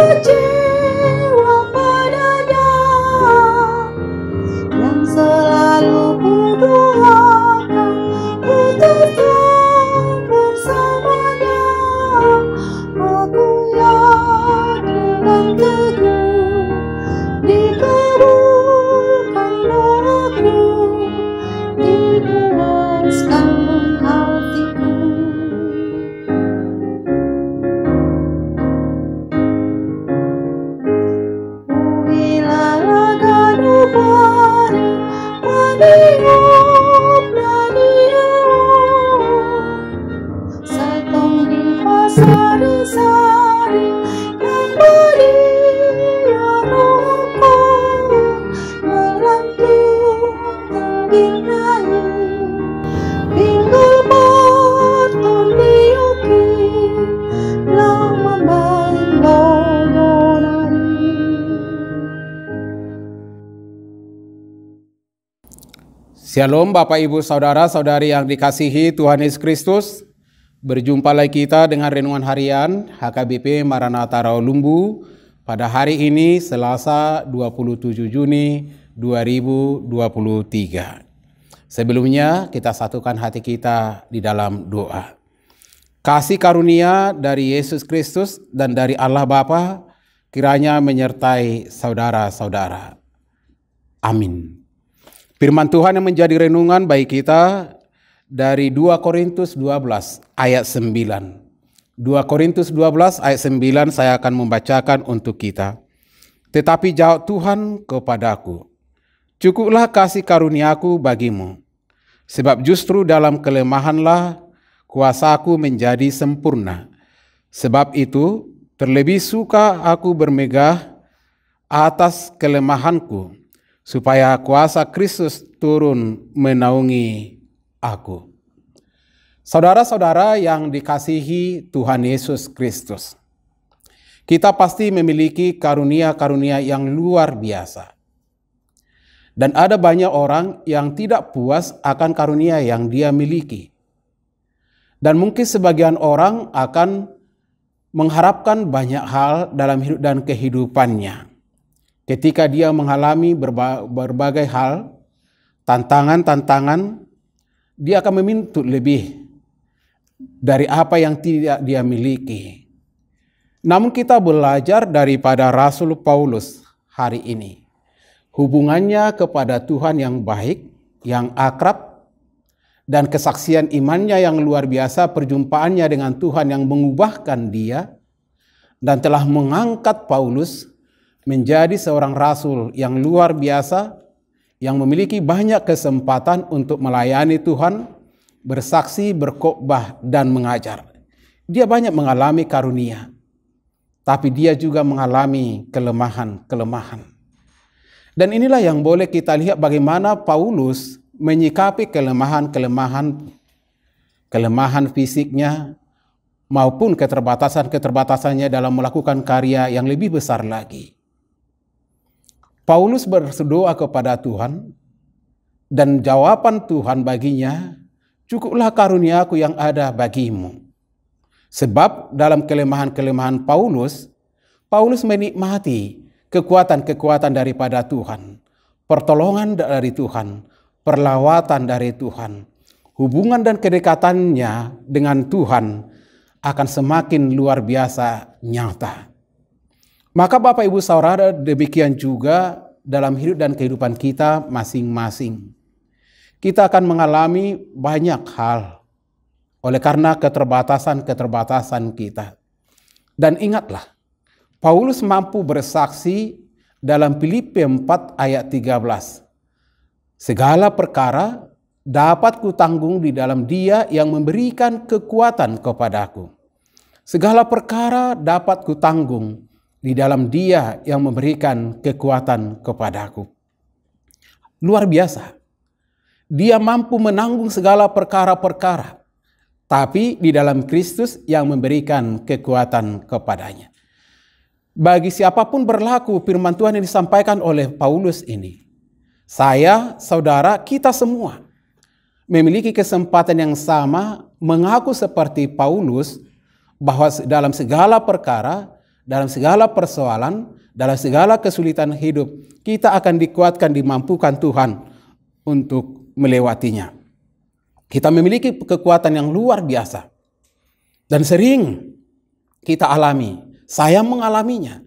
kecewa padanya, yang selalu kudoakan ku tetap bersamanya. Aku yakin dan teguh dikabulkan doaku, dipuaskan hatiku. Bila gadu pari maniup nadia, setong di pasari-sari yang badia rohku, melantung tinggi naik, pinggul baton diuki, lama bandononari. Shalom Bapak Ibu Saudara-saudari yang dikasihi Tuhan Yesus Kristus. Berjumpa lagi kita dengan renungan harian HKBP Maranatha Rawalumbu pada hari ini Selasa 27 Juni 2023. Sebelumnya kita satukan hati kita di dalam doa. Kasih karunia dari Yesus Kristus dan dari Allah Bapa kiranya menyertai saudara-saudara. Amin. Firman Tuhan yang menjadi renungan bagi kita dari 2 Korintus 12 ayat 9. 2 Korintus 12 ayat 9 saya akan membacakan untuk kita. Tetapi jawab Tuhan kepadaku, cukuplah kasih karuniaku bagimu, sebab justru dalam kelemahanlah kuasaku menjadi sempurna. Sebab itu terlebih suka aku bermegah atas kelemahanku, supaya kuasa Kristus turun menaungi aku. Saudara-saudara yang dikasihi Tuhan Yesus Kristus, kita pasti memiliki karunia-karunia yang luar biasa. Dan ada banyak orang yang tidak puas akan karunia yang dia miliki. Dan mungkin sebagian orang akan mengharapkan banyak hal dalam hidup dan kehidupannya. Ketika dia mengalami berbagai hal, tantangan-tantangan, dia akan menuntut lebih dari apa yang tidak dia miliki. Namun kita belajar daripada Rasul Paulus hari ini. Hubungannya kepada Tuhan yang baik, yang akrab, dan kesaksian imannya yang luar biasa, perjumpaannya dengan Tuhan yang mengubahkan dia, dan telah mengangkat Paulus menjadi seorang rasul yang luar biasa, yang memiliki banyak kesempatan untuk melayani Tuhan, bersaksi, berkhotbah, dan mengajar. Dia banyak mengalami karunia, tapi dia juga mengalami kelemahan-kelemahan. Dan inilah yang boleh kita lihat bagaimana Paulus menyikapi kelemahan fisiknya maupun keterbatasannya dalam melakukan karya yang lebih besar lagi. Paulus berdoa kepada Tuhan, dan jawaban Tuhan baginya, cukuplah karuniaku yang ada bagimu. Sebab dalam kelemahan-kelemahan Paulus menikmati kekuatan-kekuatan daripada Tuhan, pertolongan dari Tuhan, perlawatan dari Tuhan. Hubungan dan kedekatannya dengan Tuhan akan semakin luar biasa nyata. Maka Bapak Ibu Saudara, demikian juga dalam hidup dan kehidupan kita masing-masing. Kita akan mengalami banyak hal oleh karena keterbatasan kita. Dan ingatlah, Paulus mampu bersaksi dalam Filipi 4 ayat 13. Segala perkara dapat kutanggung di dalam Dia yang memberikan kekuatan kepadaku. Segala perkara dapat kutanggung di dalam Dia yang memberikan kekuatan kepadaku. Luar biasa. Dia mampu menanggung segala perkara-perkara, tapi di dalam Kristus yang memberikan kekuatan kepadanya. Bagi siapapun berlaku firman Tuhan yang disampaikan oleh Paulus ini. Saya, saudara, kita semua memiliki kesempatan yang sama mengaku seperti Paulus bahwa dalam segala perkara dalam segala persoalan, dalam segala kesulitan hidup, kita akan dikuatkan, dimampukan Tuhan untuk melewatinya. Kita memiliki kekuatan yang luar biasa. Dan sering kita alami, saya mengalaminya.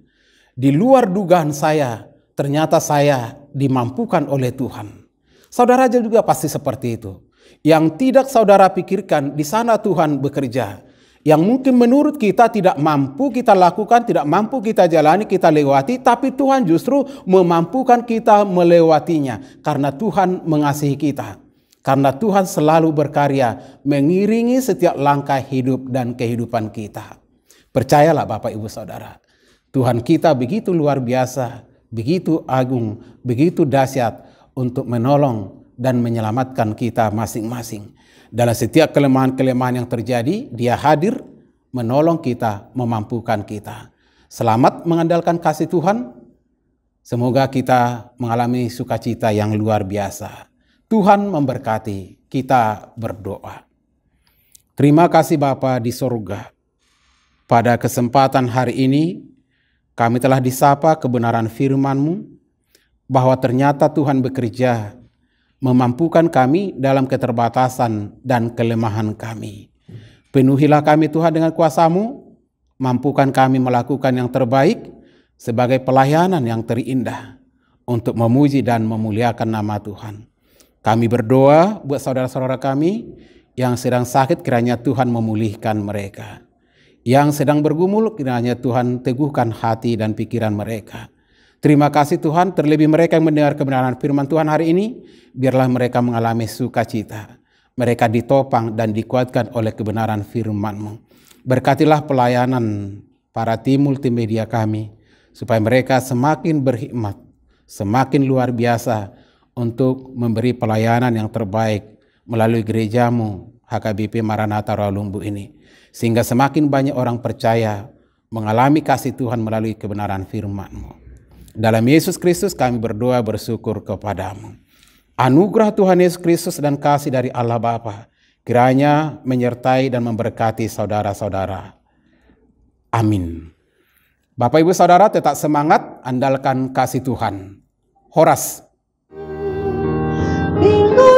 Di luar dugaan saya, ternyata saya dimampukan oleh Tuhan. Saudara juga pasti seperti itu. Yang tidak saudara pikirkan, di sana Tuhan bekerja. Yang mungkin menurut kita tidak mampu kita lakukan, tidak mampu kita jalani, kita lewati, tapi Tuhan justru memampukan kita melewatinya. Karena Tuhan mengasihi kita. Karena Tuhan selalu berkarya mengiringi setiap langkah hidup dan kehidupan kita. Percayalah Bapak Ibu Saudara, Tuhan kita begitu luar biasa, begitu agung, begitu dahsyat untuk menolong dan menyelamatkan kita masing-masing. Dalam setiap kelemahan-kelemahan yang terjadi, Dia hadir, menolong kita, memampukan kita. Selamat mengandalkan kasih Tuhan. Semoga kita mengalami sukacita yang luar biasa. Tuhan memberkati, kita berdoa. Terima kasih Bapa di sorga. Pada kesempatan hari ini, kami telah disapa kebenaran firman-Mu, bahwa ternyata Tuhan bekerja, memampukan kami dalam keterbatasan dan kelemahan kami. Penuhilah kami Tuhan dengan kuasa-Mu, mampukan kami melakukan yang terbaik sebagai pelayanan yang terindah untuk memuji dan memuliakan nama Tuhan. Kami berdoa buat saudara-saudara kami yang sedang sakit, kiranya Tuhan memulihkan mereka. Yang sedang bergumul, kiranya Tuhan teguhkan hati dan pikiran mereka. Terima kasih Tuhan, terlebih mereka yang mendengar kebenaran firman Tuhan hari ini, biarlah mereka mengalami sukacita. Mereka ditopang dan dikuatkan oleh kebenaran firman-Mu. Berkatilah pelayanan para tim multimedia kami, supaya mereka semakin berhikmat, semakin luar biasa untuk memberi pelayanan yang terbaik melalui gereja-Mu, HKBP Maranatha Rawalumbu ini. Sehingga semakin banyak orang percaya mengalami kasih Tuhan melalui kebenaran firman-Mu. Dalam Yesus Kristus kami berdoa bersyukur kepada-Mu. Anugerah Tuhan Yesus Kristus dan kasih dari Allah Bapa kiranya menyertai dan memberkati saudara-saudara. Amin. Bapak Ibu Saudara tetap semangat, andalkan kasih Tuhan. Horas. Minggu